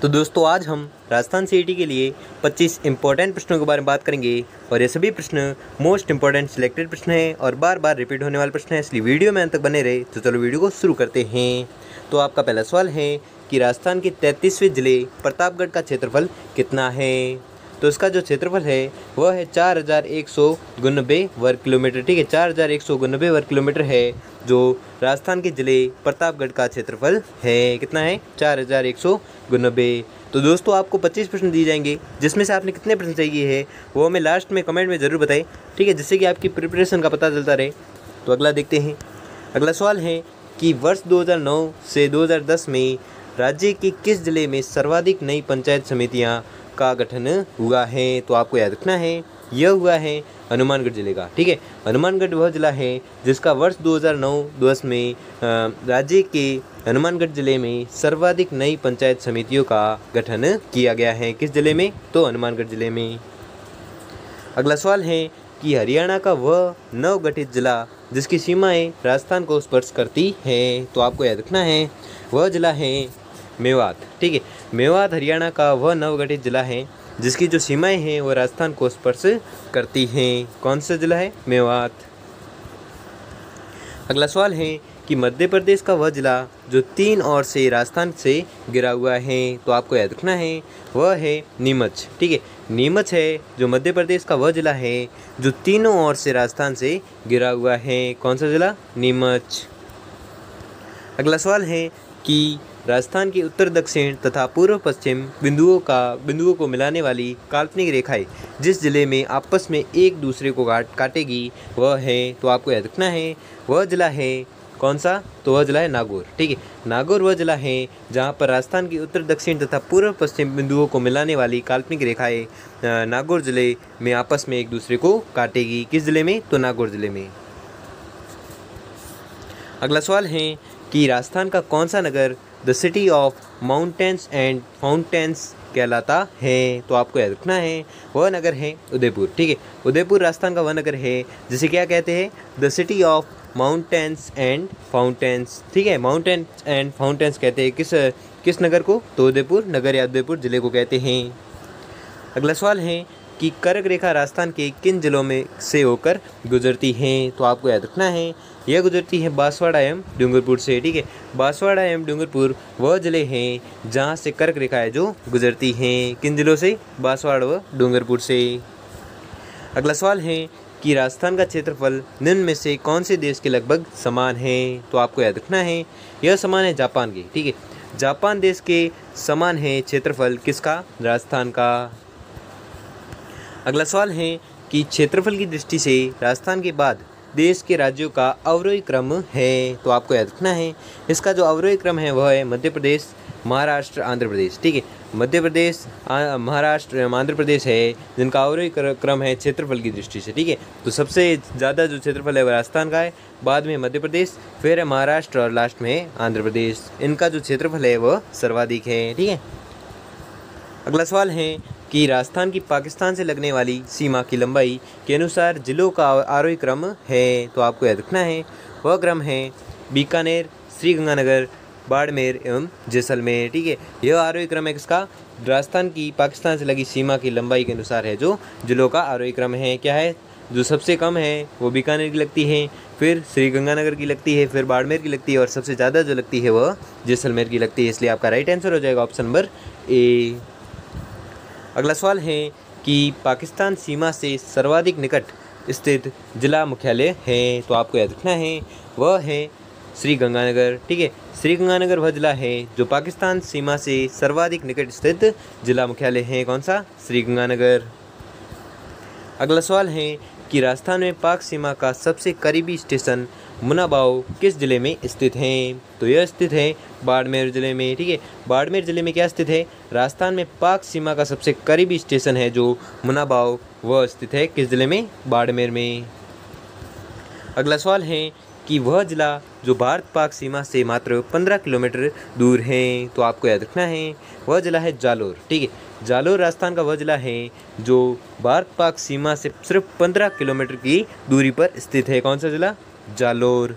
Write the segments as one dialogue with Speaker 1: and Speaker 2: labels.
Speaker 1: तो दोस्तों आज हम राजस्थान सीईटी के लिए 25 इंपॉर्टेंट प्रश्नों के बारे में बात करेंगे और ये सभी प्रश्न मोस्ट इंपॉर्टेंट सिलेक्टेड प्रश्न हैं और बार बार रिपीट होने वाले प्रश्न हैं, इसलिए वीडियो में अंत तक बने रहे। तो चलो वीडियो को शुरू करते हैं। तो आपका पहला सवाल है कि राजस्थान के 33वें जिले प्रतापगढ़ का क्षेत्रफल कितना है। तो इसका जो क्षेत्रफल है वह है 4199 वर्ग किलोमीटर। ठीक है, 4199 वर्ग किलोमीटर है जो राजस्थान के जिले प्रतापगढ़ का क्षेत्रफल है। कितना है? 4199। तो दोस्तों आपको 25 प्रश्न दिए जाएंगे, जिसमें से आपने कितने प्रश्न चाहिए है वो हमें लास्ट में कमेंट में ज़रूर बताएं। ठीक है, जिससे कि आपकी प्रिपरेशन का पता चलता रहे। तो अगला देखते हैं। अगला सवाल है कि वर्ष 2009 से 2010 में राज्य के किस जिले में सर्वाधिक नई पंचायत समितियाँ का गठन हुआ है। तो आपको याद रखना है यह हुआ है हनुमानगढ़ जिले का। ठीक है, हनुमानगढ़ वह जिला है जिसका वर्ष 2009-10 में राज्य के हनुमानगढ़ जिले में सर्वाधिक नई पंचायत समितियों का गठन किया गया है। किस जिले में? तो हनुमानगढ़ जिले में। अगला सवाल है कि हरियाणा का वह नवगठित जिला जिसकी सीमाएं राजस्थान को स्पर्श करती है। तो आपको याद रखना है वह जिला है मेवात। ठीक है, मेवात हरियाणा का वह नवगठित जिला है जिसकी जो सीमाएं हैं वो राजस्थान को स्पर्श करती हैं। कौन सा जिला है? मेवात। अगला सवाल है कि मध्य प्रदेश का वह जिला जो 3 ओर से राजस्थान से घिरा हुआ है। तो आपको याद रखना है वह है नीमच। ठीक है, नीमच है जो मध्य प्रदेश का वह जिला है जो तीनों ओर से राजस्थान से घिरा हुआ है। कौन सा जिला? नीमच। अगला सवाल है कि राजस्थान की उत्तर दक्षिण तथा पूर्व पश्चिम बिंदुओं को मिलाने वाली काल्पनिक रेखाएं जिस जिले में आपस में एक दूसरे को काटेगी वह है। तो आपको याद रखना है वह जिला है कौन सा? तो वह जिला है नागौर। ठीक है, नागौर वह जिला है जहां पर राजस्थान की उत्तर दक्षिण तथा पूर्व पश्चिम बिंदुओं को मिलाने वाली काल्पनिक रेखाएं नागौर जिले में आपस में एक दूसरे को काटेगी। किस जिले में? तो नागौर जिले में। अगला सवाल है कि राजस्थान का कौन सा नगर the city of mountains and fountains कहलाता है। तो आपको याद रखना है वह नगर है उदयपुर। ठीक है, उदयपुर राजस्थान का वह नगर है जिसे क्या कहते हैं? The city of mountains and fountains. ठीक है, माउंटेन्स एंड फाउंटेन्स कहते हैं किस नगर को? तो उदयपुर नगर या उदयपुर जिले को कहते हैं। अगला सवाल है कि कर्क रेखा राजस्थान के किन जिलों में से होकर गुजरती है। तो आपको याद रखना है यह गुजरती है बांसवाड़ा एवं डूंगरपुर से। ठीक है, बांसवाड़ा एवं डूंगरपुर वह जिले हैं जहां से कर्क रेखा है जो गुजरती हैं। किन जिलों से? बांसवाड़ा व डूंगरपुर से। अगला सवाल है कि राजस्थान का क्षेत्रफल निम्न में से कौन से देश के लगभग समान है। तो आपको याद रखना है यह समान है जापान के। ठीक है, जापान देश के समान है क्षेत्रफल किसका? राजस्थान का। अगला सवाल है कि क्षेत्रफल की दृष्टि से राजस्थान के बाद देश के राज्यों का अवरोही क्रम है। तो आपको याद रखना है इसका जो अवरोही क्रम है वह है मध्य प्रदेश, महाराष्ट्र, आंध्र प्रदेश। ठीक है, मध्य प्रदेश, महाराष्ट्र, आंध्र प्रदेश है जिनका अवरोही क्रम है क्षेत्रफल की दृष्टि से। ठीक है, तो सबसे ज़्यादा जो क्षेत्रफल है वह राजस्थान का है, बाद में मध्य प्रदेश, फिर है महाराष्ट्र और लास्ट में है आंध्र प्रदेश। इनका जो क्षेत्रफल है वह सर्वाधिक है। ठीक है, अगला सवाल है कि राजस्थान की पाकिस्तान से लगने वाली सीमा की लंबाई के अनुसार जिलों का आरोही क्रम है। तो आपको याद रखना है वह क्रम है बीकानेर, श्रीगंगानगर, बाड़मेर एवं जैसलमेर। ठीक है, यह आरोही क्रम है किसका? राजस्थान की पाकिस्तान से लगी सीमा की लंबाई के अनुसार है जो जिलों का आरोही क्रम है। क्या है? जो सबसे कम है वो बीकानेर की लगती है, फिर श्रीगंगानगर की लगती है, फिर बाड़मेर की लगती है और सबसे ज़्यादा जो लगती है वह जैसलमेर की लगती है। इसलिए आपका राइट आंसर हो जाएगा ऑप्शन नंबर ए। अगला सवाल है कि पाकिस्तान सीमा से सर्वाधिक निकट स्थित जिला मुख्यालय है। तो आपको याद रखना है वह है श्रीगंगानगर। ठीक है, श्रीगंगानगर वह जिला है जो पाकिस्तान सीमा से सर्वाधिक निकट स्थित जिला मुख्यालय है। कौन सा? श्रीगंगानगर। अगला सवाल है कि राजस्थान में पाक सीमा का सबसे करीबी स्टेशन मुनाबाव किस जिले में स्थित है। तो यह स्थित है बाड़मेर जिले में। ठीक है, बाड़मेर जिले में क्या स्थित है? राजस्थान में पाक सीमा का सबसे करीबी स्टेशन है जो मुनाबाव वह स्थित है किस जिले में? बाड़मेर में। अगला सवाल है कि वह जिला जो भारत पाक सीमा से मात्र 15 किलोमीटर दूर है। तो आपको याद रखना है वह जिला है जालोर। ठीक है, जालोर राजस्थान का वह जिला है जो भारत पाक सीमा से सिर्फ 15 किलोमीटर की दूरी पर स्थित है। कौन सा जिला? जालोर।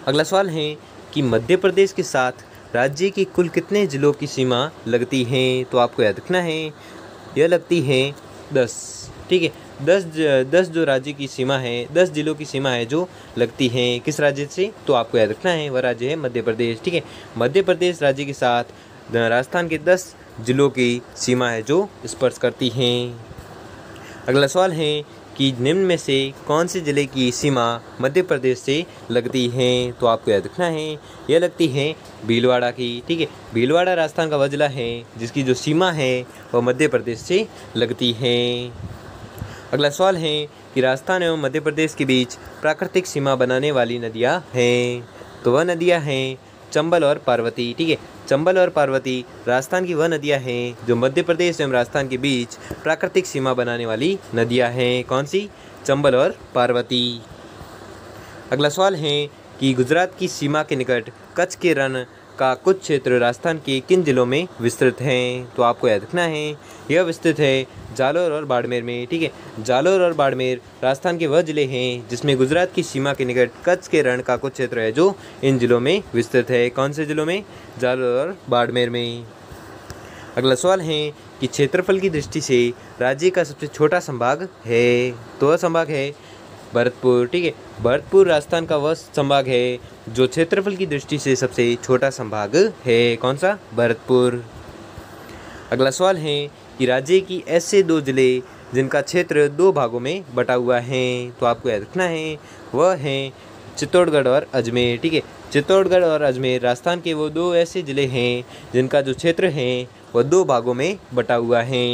Speaker 1: अगला सवाल है कि मध्य प्रदेश के साथ राज्य की कुल कितने जिलों की सीमा लगती हैं? तो आपको याद रखना है, यह लगती है 10। ठीक है, 10 जो राज्य की सीमा है, 10 जिलों की सीमा है जो लगती हैं किस राज्य से? तो आपको याद रखना है, वह राज्य है मध्य प्रदेश। ठीक है, मध्य प्रदेश राज्य के साथ राजस्थान के 10 जिलों की सीमा है जो स्पर्श करती हैं। अगला सवाल है कि निम्न में से कौन से जिले की सीमा मध्य प्रदेश से लगती है? तो आपको याद रखना है, यह लगती है भीलवाड़ा की। ठीक है, भीलवाड़ा राजस्थान का वह जिला है जिसकी जो सीमा है वह मध्य प्रदेश से लगती है। अगला सवाल है कि राजस्थान एवं मध्य प्रदेश के बीच प्राकृतिक सीमा बनाने वाली नदियाँ हैं। तो वह नदियाँ हैं चंबल और पार्वती। ठीक है, चंबल और पार्वती राजस्थान की वह नदियाँ हैं जो मध्य प्रदेश एवं राजस्थान के बीच प्राकृतिक सीमा बनाने वाली नदियाँ हैं। कौन सी? चंबल और पार्वती। अगला सवाल है कि गुजरात की सीमा के निकट कच्छ के रण का कुछ क्षेत्र राजस्थान के किन जिलों में विस्तृत हैं? तो आपको याद रखना है, यह विस्तृत है जालोर और बाड़मेर में। ठीक है, जालोर और बाड़मेर राजस्थान के वह जिले हैं जिसमें गुजरात की सीमा के निकट कच्छ के रण का कुछ क्षेत्र है जो इन जिलों में विस्तृत है। कौन से जिलों में? जालोर और बाड़मेर में। अगला सवाल है कि क्षेत्रफल की दृष्टि से राज्य का सबसे छोटा संभाग है। तो वह संभाग है भरतपुर। ठीक है, भरतपुर राजस्थान का वह संभाग है जो क्षेत्रफल की दृष्टि से सबसे छोटा संभाग है। कौन सा? भरतपुर। अगला सवाल है कि राज्य की ऐसे 2 जिले जिनका क्षेत्र 2 भागों में बटा हुआ है। तो आपको याद रखना है, वह हैं चित्तौड़गढ़ और अजमेर। ठीक है, चित्तौड़गढ़ और अजमेर राजस्थान के वो 2 ऐसे जिले हैं जिनका जो क्षेत्र है वह 2 भागों में बटा हुआ है।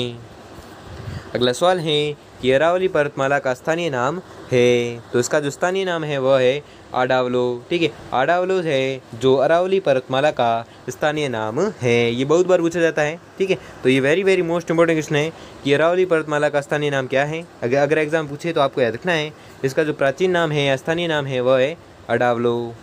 Speaker 1: अगला सवाल है कि अरावली पर्वतमाला का स्थानीय नाम है। तो इसका जो स्थानीय नाम है वह है आडावलो। ठीक है, आडावलो है जो अरावली पर्वतमाला का स्थानीय नाम है। ये बहुत बार पूछा जाता है। ठीक है, तो ये वेरी मोस्ट इंपॉर्टेंट क्वेश्चन है कि अरावली पर्वतमाला का स्थानीय नाम क्या है। अगर एग्जाम पूछे तो आपको याद रखना है, इसका जो प्राचीन नाम है या स्थानीय नाम है वह है अडावलो।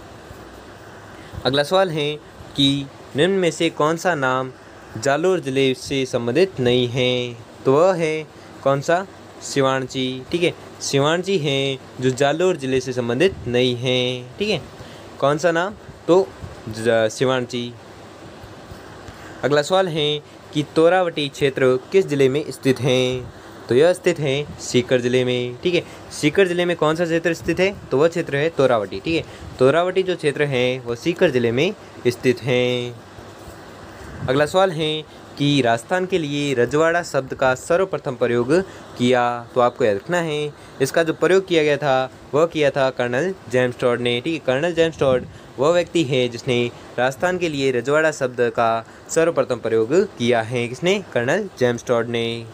Speaker 1: अगला सवाल है कि निम्न में से कौन सा नाम जालोर जिले से संबंधित नहीं है? तो वह है कौन सा? सिवाणची। ठीक है, सिवाणची है जो जालोर जिले से संबंधित नहीं है। ठीक है, कौन सा नाम? तो सिवाणची। अगला सवाल है कि तोरावटी क्षेत्र किस जिले में स्थित है? तो यह स्थित है सीकर जिले में। ठीक है, सीकर जिले में कौन सा क्षेत्र स्थित है? तो वह क्षेत्र है तोरावटी। ठीक है, तोरावटी जो क्षेत्र है वह सीकर जिले में स्थित है। अगला सवाल है कि राजस्थान के लिए रजवाड़ा शब्द का सर्वप्रथम प्रयोग किया। तो आपको याद रखना है, इसका जो प्रयोग किया गया था वह किया था कर्नल जेम्स टॉड ने। ठीक है, कर्नल जेम्स टॉड वह व्यक्ति है जिसने राजस्थान के लिए रजवाड़ा शब्द का सर्वप्रथम प्रयोग किया है। किसने? कर्नल जेम्स टॉड ने।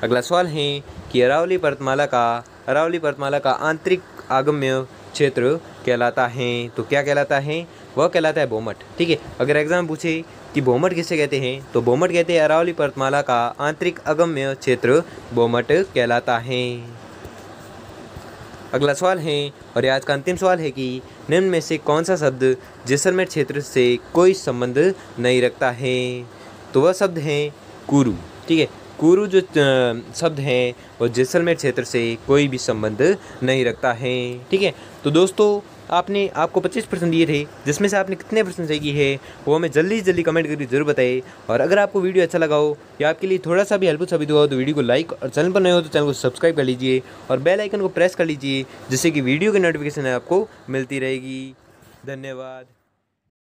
Speaker 1: अगला सवाल है कि अरावली पर्वतमाला का आंतरिक आगम्य क्षेत्र कहलाता है। तो क्या कहलाता है? वह कहलाता है भौमट। ठीक है, अगर एग्जाम पूछे कि भौमट किसे कहते हैं तो भौमट कहते हैं अरावली पर्वतमाला का आंतरिक अगम्य क्षेत्र भौमट कहलाता है। अगला सवाल है और ये आज का अंतिम सवाल है कि निम्न में से कौन सा शब्द जैसलमेर क्षेत्र से कोई संबंध नहीं रखता है? तो वह शब्द है कुरु। ठीक है, कुरु जो शब्द है वो जैसलमेर क्षेत्र से कोई भी संबंध नहीं रखता है। ठीक है, तो दोस्तों आपको 25% दिए थे, जिसमें से आपने कितने % सही की है वो हमें जल्दी से जल्दी कमेंट करके जरूर बताइए। और अगर आपको वीडियो अच्छा लगा हो या आपके लिए थोड़ा सा भी हेल्पफुल साबित हुआ हो तो वीडियो को लाइक और चैनल पर नए हो तो चैनल को सब्सक्राइब कर लीजिए और बेल आइकन को प्रेस कर लीजिए जिससे कि वीडियो की नोटिफिकेशन आपको मिलती रहेगी। धन्यवाद।